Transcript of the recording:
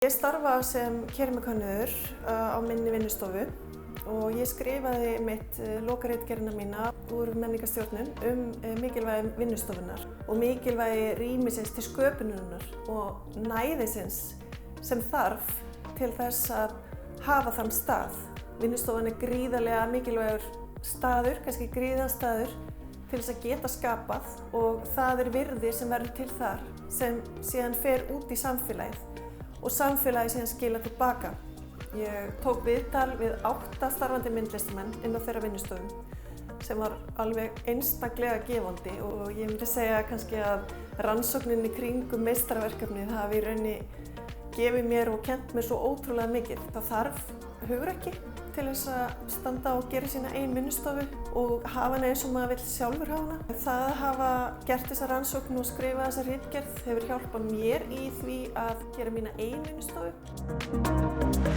Ég starfa sem keramíkahönnuður á minni vinnustofu og ég skrifaði mitt lokaritgerðina mína úr menningarstjórnun mikilvægi vinnustofunnar og mikilvægi rýmisins til sköpunarinnar og næðisins sem þarf til þess að hafa þann stað. Vinnustofan gríðarlega mikilvægur staður, kannski gríðarstaður til þess að geta skapað og það virði sem verður til þar sem síðan fer út í samfélagið og samfélagið síðan skila tilbaka. Ég tók viðtal við 8 starfandi myndlistamenn inn á þeirra vinnustofum sem var alveg einstaklega gefandi og ég myndi segja kannski að rannsóknin í kringum meistaraverkefnið hafi í rauninni gefið mér og kennt mér svo ótrúlega mikið. Það þarf hugrekki til þess að standa og gera sína eigin vinnustofu og hafa hana eins og maður vill sjálfur hafa hana. Það að hafa gert þessa rannsókn og skrifa þessa ritgerð hefur hjálpað mér í því að gera mína eigin vinnustofu.